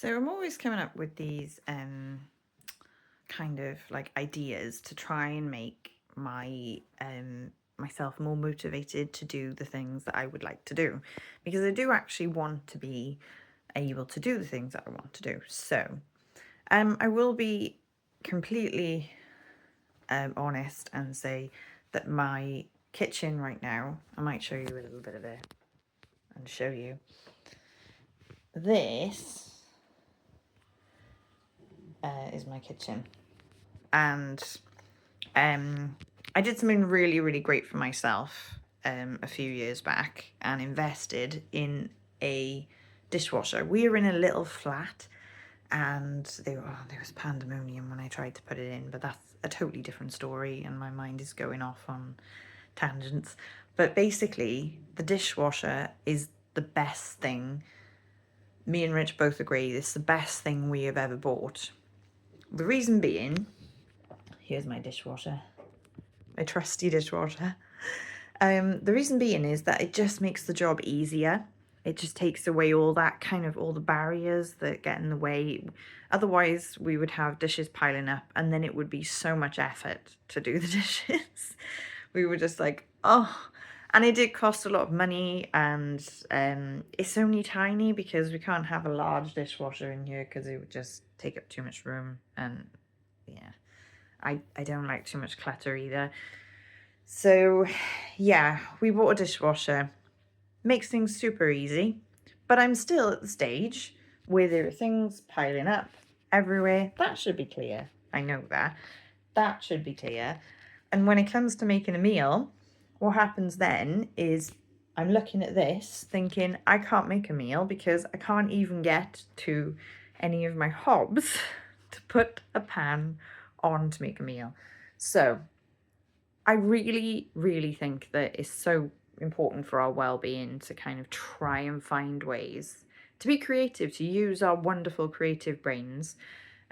So I'm always coming up with these kind of like ideas to try and make myself more motivated to do the things that I would like to do, because I do actually want to be able to do the things that I want to do. So I will be completely honest and say that my kitchen right now, I might show you a little bit of it and show you this is my kitchen. And I did something really, really great for myself a few years back and invested in a dishwasher. We were in a little flat and there was pandemonium when I tried to put it in, but that's a totally different story and my mind is going off on tangents. But basically, the dishwasher is the best thing. Me and Rich both agree it's the best thing we have ever bought. The reason being, here's my dishwasher, my trusty dishwasher. The reason being is that it just makes the job easier. It just takes away all the barriers that get in the way. Otherwise, we would have dishes piling up and then it would be so much effort to do the dishes. We were just like, oh. And it did cost a lot of money, and it's only tiny because we can't have a large dishwasher in here because it would just take up too much room. And yeah, I don't like too much clutter either. So yeah, we bought a dishwasher. Makes things super easy, but I'm still at the stage where there are things piling up everywhere. That should be clear. I know that. That should be clear. And when it comes to making a meal, what happens then is I'm looking at this thinking I can't make a meal because I can't even get to any of my hobs to put a pan on to make a meal. So I really, really think that it's so important for our well-being to kind of try and find ways to be creative, to use our wonderful creative brains.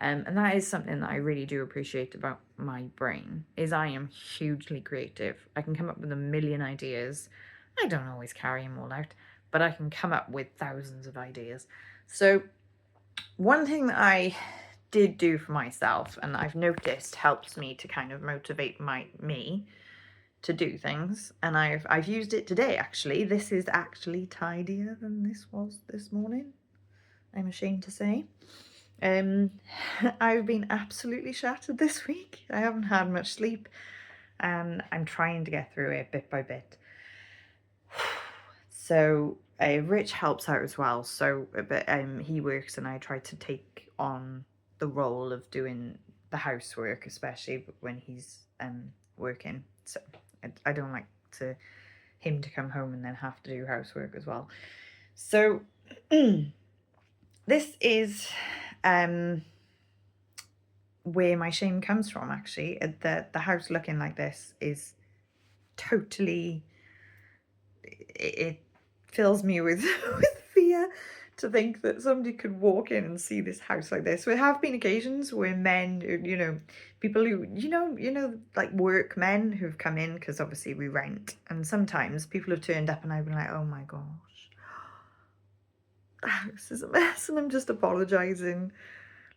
And that is something that I really do appreciate about my brain, is I am hugely creative. I can come up with a million ideas. I don't always carry them all out, but I can come up with thousands of ideas. So one thing that I did do for myself, and I've noticed helps me to kind of motivate me to do things, and I've used it today actually. This is actually tidier than this was this morning, I'm ashamed to say. I've been absolutely shattered this week. I haven't had much sleep and I'm trying to get through it bit by bit. So Rich helps out as well. So but he works and I try to take on the role of doing the housework, especially when he's working. So I don't like him to come home and then have to do housework as well. So this is where my shame comes from, actually. The house looking like this is totally, it fills me with fear to think that somebody could walk in and see this house like this. There have been occasions where men, people who, like work men who've come in, because obviously we rent, and sometimes people have turned up and I've been like, oh my gosh, the house is a mess, and I'm just apologising,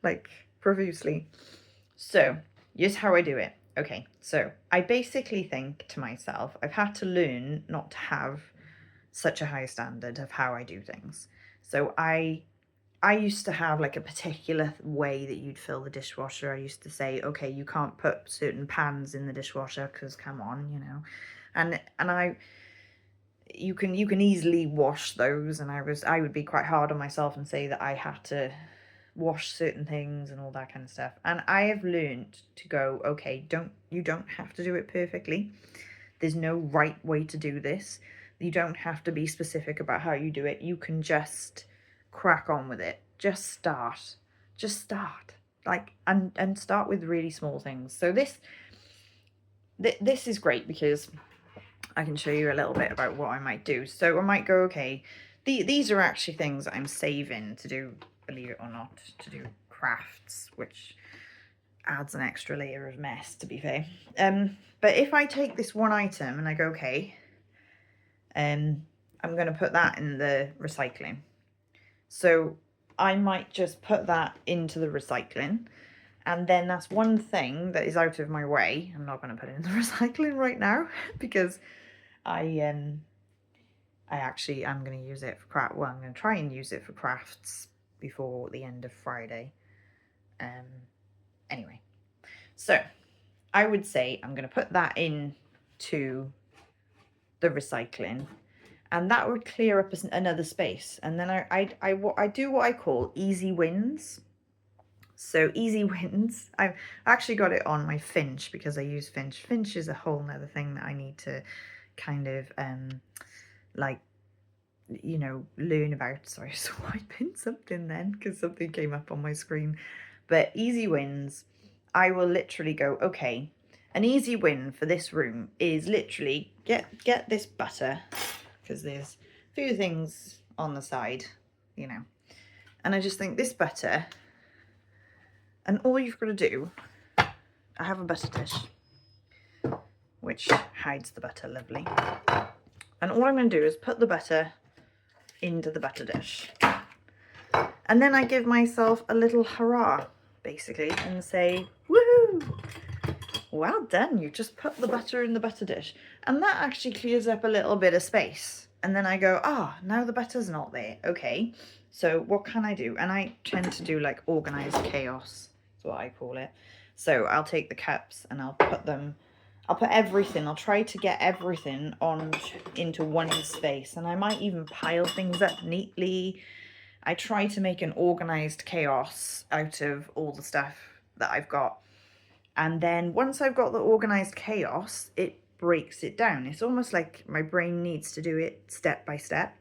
like, profusely. So, here's how I do it. Okay, so I basically think to myself, I've had to learn not to have such a high standard of how I do things. So I used to have like a particular way that you'd fill the dishwasher. I used to say, okay, you can't put certain pans in the dishwasher because come on, and you can easily wash those, and I would be quite hard on myself and say that I had to wash certain things and all that kind of stuff. And I have learned to go, okay, you don't have to do it perfectly. There's no right way to do this. You don't have to be specific about how you do it. You can just crack on with it. Just start. Like, and start with really small things. So this is great because I can show you a little bit about what I might do. So I might go, okay, these are actually things I'm saving to do, believe it or not, to do crafts, which adds an extra layer of mess, to be fair. But if I take this one item and I go, okay, I'm going to put that in the recycling. So I might just put that into the recycling. And then that's one thing that is out of my way. I'm not going to put it in the recycling right now because I actually am going to use it for craft. Well, I'm going to try and use it for crafts before the end of Friday. Anyway, so I would say I'm going to put that into the recycling, and that would clear up another space. And then I do what I call easy wins. So easy wins. I've actually got it on my Finch because I use Finch. Finch is a whole nother thing that I need to kind of like, you know, learn about. Sorry, so I pinned something then because something came up on my screen. But easy wins, I will literally go, okay, an easy win for this room is literally get this butter, because there's a few things on the side, you know. And I just think this butter, and all you've got to do, I have a butter dish, which hides the butter lovely. And all I'm going to do is put the butter into the butter dish. And then I give myself a little hurrah, basically, and say, woohoo! Well done, you just put the butter in the butter dish. And that actually clears up a little bit of space. And then I go, now the butter's not there. Okay, so what can I do? And I tend to do like organized chaos, is what I call it. So I'll take the cups and I'll put everything, I'll try to get everything into one space. And I might even pile things up neatly. I try to make an organized chaos out of all the stuff that I've got. And then once I've got the organized chaos, it breaks it down. It's almost like my brain needs to do it step by step.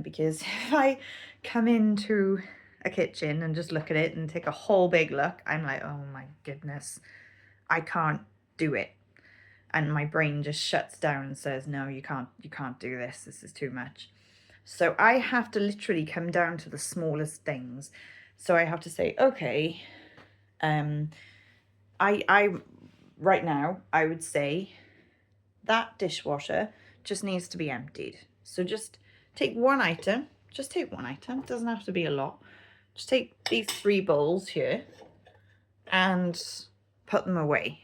Because if I come into a kitchen and just look at it and take a whole big look, I'm like, oh my goodness, I can't do it. And my brain just shuts down and says, no, you can't do this. This is too much. So I have to literally come down to the smallest things. So I have to say, okay, I right now, I would say that dishwasher just needs to be emptied. So just take one item. Just take one item. It doesn't have to be a lot. Just take these 3 bowls here and put them away.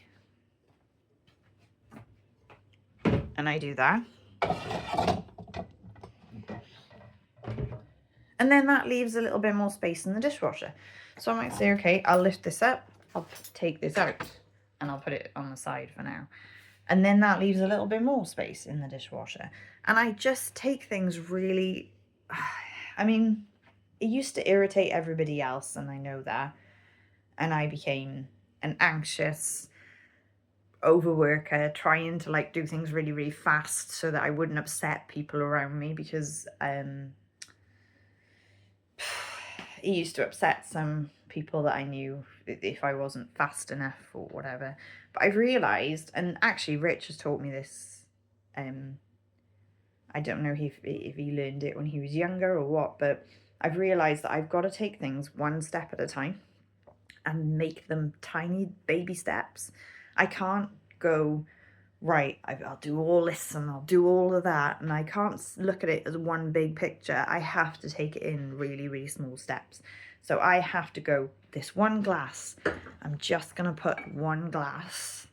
And I do that. And then that leaves a little bit more space in the dishwasher. So I might say, okay, I'll lift this up. I'll take this out and I'll put it on the side for now. And then that leaves a little bit more space in the dishwasher. And I just take things really, I mean, it used to irritate everybody else, and I know that. And I became an anxious overworker, trying to like do things really, really fast so that I wouldn't upset people around me, because it used to upset some people that I knew if I wasn't fast enough or whatever. But I've realised, and actually Rich has taught me this, I don't know if he learned it when he was younger or what, but I've realised that I've got to take things one step at a time and make them tiny baby steps. I can't go, right, I'll do all this and I'll do all of that, and I can't look at it as one big picture. I have to take it in really, really small steps. So I have to go, this one glass, I'm just going to put one glass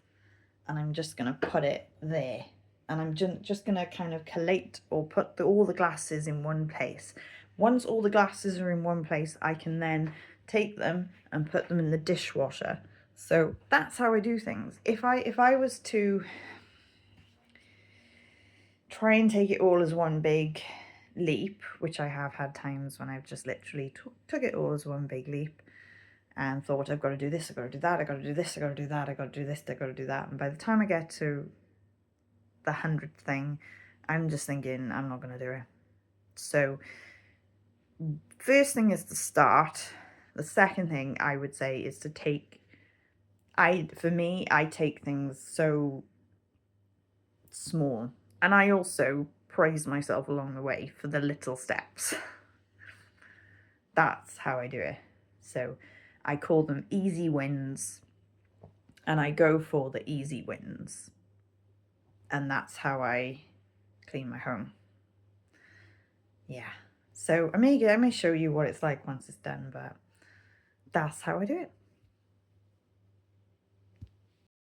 and I'm just going to put it there. And I'm just going to kind of collate or put all the glasses in one place. Once all the glasses are in one place, I can then take them and put them in the dishwasher. So that's how I do things. If I was to try and take it all as one big leap, which I have had times when I've just literally took it all as one big leap and thought, I've got to do this, I've got to do that, I've got to do this, I've got to do that, I've got to do this, I've got to do that. And by the time I get to the 100th thing, I'm just thinking, I'm not going to do it. So first thing is to start. The second thing I would say is to take, for me, I take things so small. And I also praise myself along the way for the little steps. That's how I do it. So I call them easy wins, and I go for the easy wins. And that's how I clean my home. Yeah. So I may show you what it's like once it's done, but that's how I do it.